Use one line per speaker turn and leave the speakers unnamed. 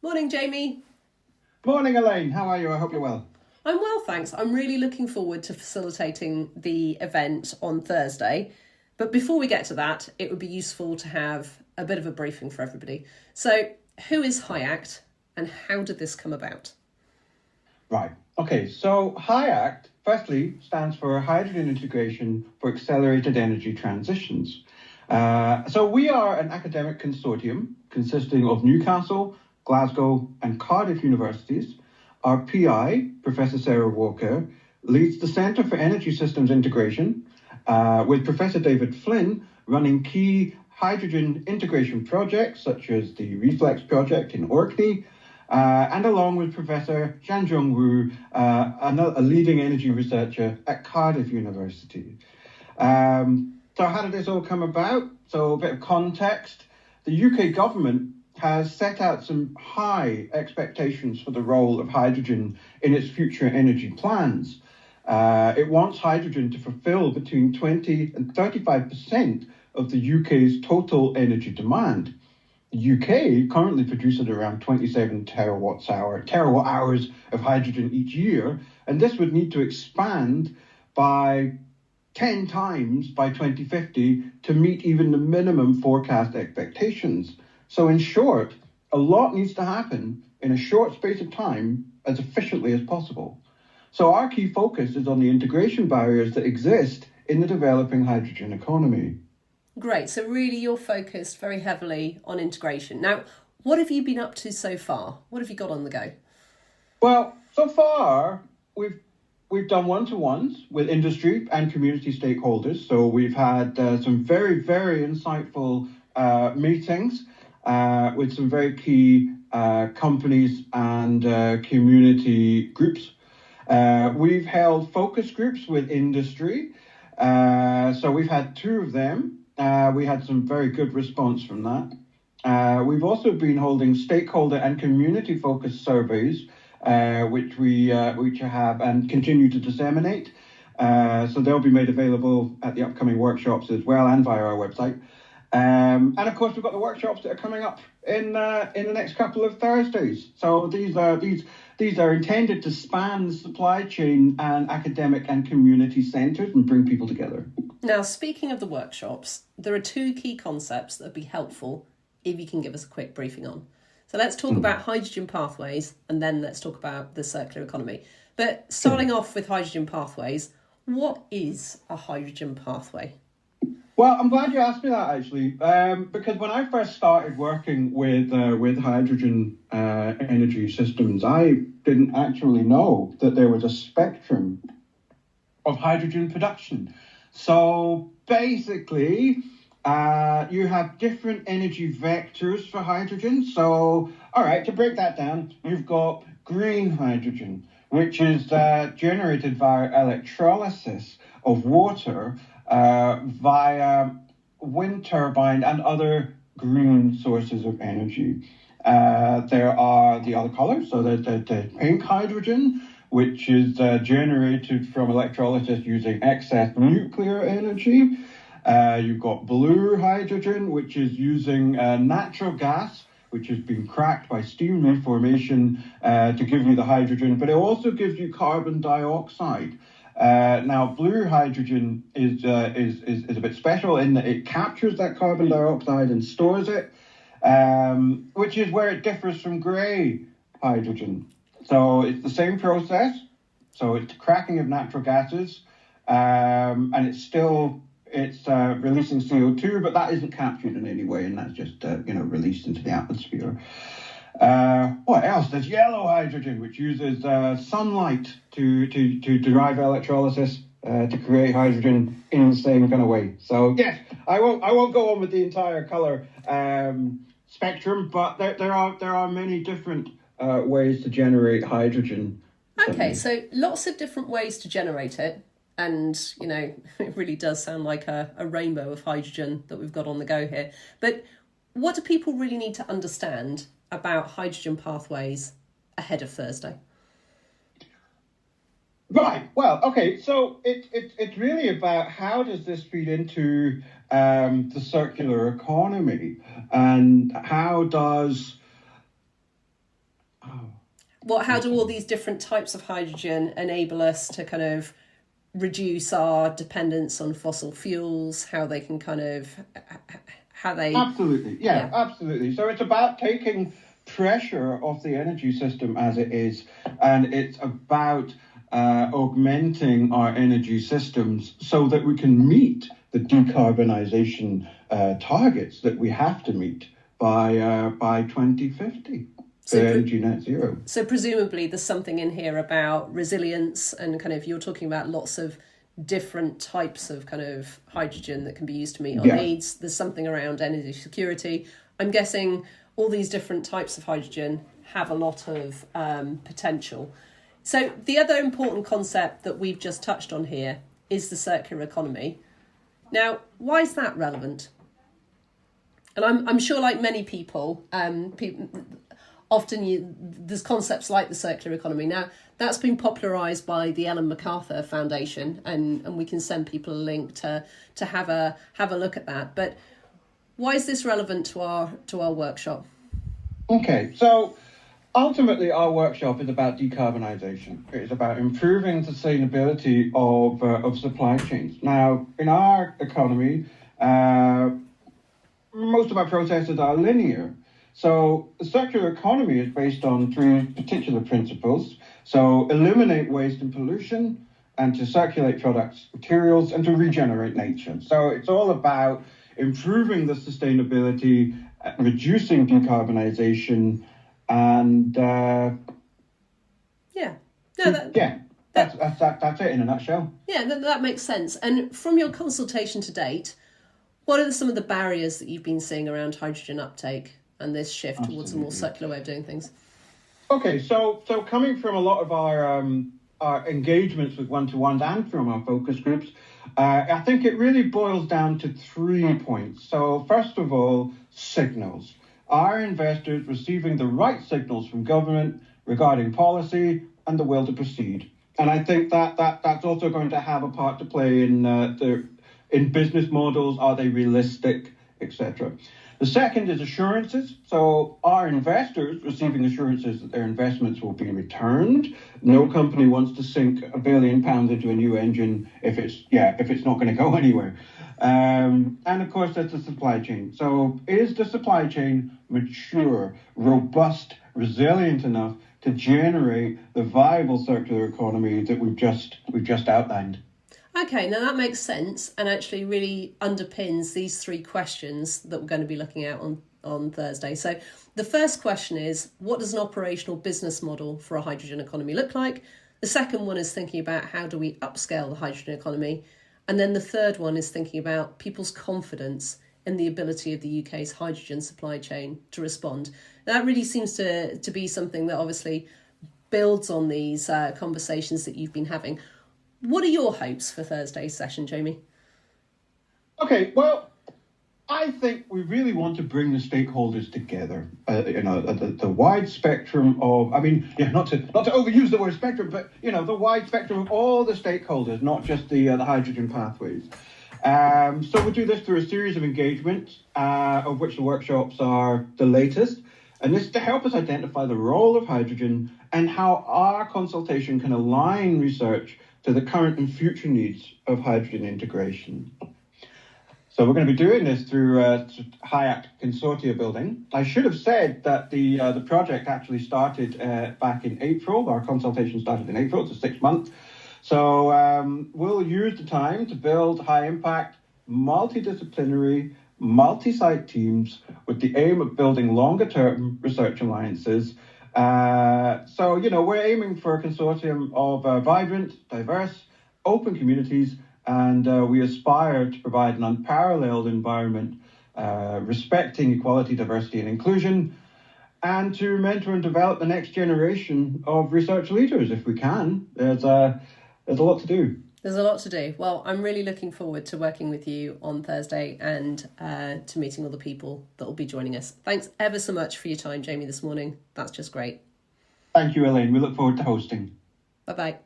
Morning, Jamie.
Morning, Elaine. How are you? I hope you're well.
I'm well, thanks. I'm really looking forward to facilitating the event on Thursday. But before we get to that, it would be useful to have a bit of a briefing for everybody. So, who is HIACT and how did this come about?
Right. Okay. So HIACT, firstly, stands for Hydrogen Integration for Accelerated Energy Transitions. So we are an academic consortium consisting of Newcastle, Glasgow, and Cardiff universities. Our PI, Professor Sarah Walker, leads the Centre for Energy Systems Integration, with Professor David Flynn running key hydrogen integration projects such as the Reflex project in Orkney, and along with Professor Zhanzhong Wu, a leading energy researcher at Cardiff University. So how did this all come about? So a bit of context. The UK government has set out some high expectations for the role of hydrogen in its future energy plans. It wants hydrogen to fulfill between 20 and 35% of the UK's total energy demand. The UK currently produces around 27 terawatt hours of hydrogen each year, and this would need to expand by 10 times by 2050 to meet even the minimum forecast expectations. So in short, a lot needs to happen in a short space of time as efficiently as possible. So our key focus is on the integration barriers that exist in the developing hydrogen economy.
Great. So, really, you're focused very heavily on integration. Now, what have you been up to so far? What have you got on the go?
Well, so far, we've done one-to-ones with industry and community stakeholders. So we've had some very, very insightful meetings with some very key companies and community groups. We've held focus groups with industry. So we've had two of them. We had some very good response from that. We've also been holding stakeholder and community-focused surveys, which we have and continue to disseminate. So they'll be made available at the upcoming workshops as well and via our website. And of course, we've got the workshops that are coming up in the next couple of Thursdays. So these are intended to span the supply chain and academic and community centres and bring people together.
Now, speaking of the workshops, there are two key concepts that would be helpful if you can give us a quick briefing on. So let's talk about hydrogen pathways and then let's talk about the circular economy. But starting off with hydrogen pathways, what is a hydrogen pathway?
Well, I'm glad you asked me that, actually, because when I first started working with hydrogen energy systems, I didn't actually know that there was a spectrum of hydrogen production. So basically, you have different energy vectors for hydrogen. So, all right, to break that down, you've got green hydrogen, which is generated via electrolysis of water via wind turbine and other green sources of energy. There are the other colors, so there's the pink hydrogen, which is generated from electrolysis using excess nuclear energy. You've got blue hydrogen, which is using natural gas, which has been cracked by steam reformation to give you the hydrogen, but it also gives you carbon dioxide. Now, blue hydrogen is a bit special in that it captures that carbon dioxide and stores it, which is where it differs from grey hydrogen. So it's the same process. So it's cracking of natural gases, and it's releasing CO2, but that isn't captured in any way, and that's just released into the atmosphere. What else? There's yellow hydrogen, which uses sunlight to derive electrolysis to create hydrogen in the same kind of way. So yes, I won't go on with the entire color spectrum, but there are many different ways to generate hydrogen.
Okay, so lots of different ways to generate it. And, it really does sound like a rainbow of hydrogen that we've got on the go here. But what do people really need to understand about hydrogen pathways ahead of Thursday?
Right. Well, okay. So it's really about how does this feed into the circular economy, and how does
how do all these different types of hydrogen enable us to kind of reduce our dependence on fossil fuels? How they can
absolutely. So it's about taking pressure off the energy system as it is, and it's about augmenting our energy systems so that we can meet the decarbonisation targets that we have to meet by 2050. Energy net zero.
So presumably there's something in here about resilience and kind of, you're talking about lots of different types of kind of hydrogen that can be used to meet our needs. There's something around energy security. I'm guessing all these different types of hydrogen have a lot of potential. So the other important concept that we've just touched on here is the circular economy. Now, why is that relevant? And I'm sure, like many people, often there's concepts like the circular economy. Now, that's been popularised by the Ellen MacArthur Foundation, and we can send people a link to have a look at that. But why is this relevant to our workshop?
Okay, so ultimately our workshop is about decarbonisation. It's about improving sustainability of supply chains. Now, in our economy, most of our processes are linear. So the circular economy is based on three particular principles. So eliminate waste and pollution, and to circulate products, materials, and to regenerate nature. So it's all about improving the sustainability, reducing decarbonisation, and that's it in a nutshell.
Yeah, that makes sense. And from your consultation to date, what are some of the barriers that you've been seeing around hydrogen uptake and this shift towards a more circular way of doing things?
Okay, so coming from a lot of our engagements with one-to-ones and from our focus groups, I think it really boils down to 3 points. So first of all, signals. Are investors receiving the right signals from government regarding policy and the will to proceed? And I think that's also going to have a part to play in business models. Are they realistic, etc.? The second is assurances. So are investors receiving assurances that their investments will be returned? No company wants to sink £1 billion into a new engine if it's not going to go anywhere. And of course, that's the supply chain. So is the supply chain mature, robust, resilient enough to generate the viable circular economy that we've just outlined?
Okay, now that makes sense and actually really underpins these 3 questions that we're going to be looking at on Thursday. So the first question is, what does an operational business model for a hydrogen economy look like? The second one is thinking about how do we upscale the hydrogen economy? And then the third one is thinking about people's confidence in the ability of the UK's hydrogen supply chain to respond. That really seems to be something that obviously builds on these conversations that you've been having. What are your hopes for Thursday's session, Jamie? Okay,
well, I think we really want to bring the stakeholders together. The wide spectrum of, not to overuse the word spectrum, but the wide spectrum of all the stakeholders, not just the hydrogen pathways. So we'll do this through a series of engagements, of which the workshops are the latest. And this is to help us identify the role of hydrogen and how our consultation can align research to the current and future needs of hydrogen integration. So we're going to be doing this through HIAC consortia building. I should have said that the project actually started back in April. Our consultation started in April. It's a 6-month. So we'll use the time to build high-impact, multidisciplinary, multi-site teams with the aim of building longer-term research alliances. So we're aiming for a consortium of vibrant, diverse, open communities, and we aspire to provide an unparalleled environment, respecting equality, diversity, and inclusion, and to mentor and develop the next generation of research leaders if we can. There's a lot to do.
There's a lot to do. Well, I'm really looking forward to working with you on Thursday and to meeting all the people that will be joining us. Thanks ever so much for your time, Jamie, this morning. That's just great.
Thank you, Elaine. We look forward to hosting.
Bye-bye.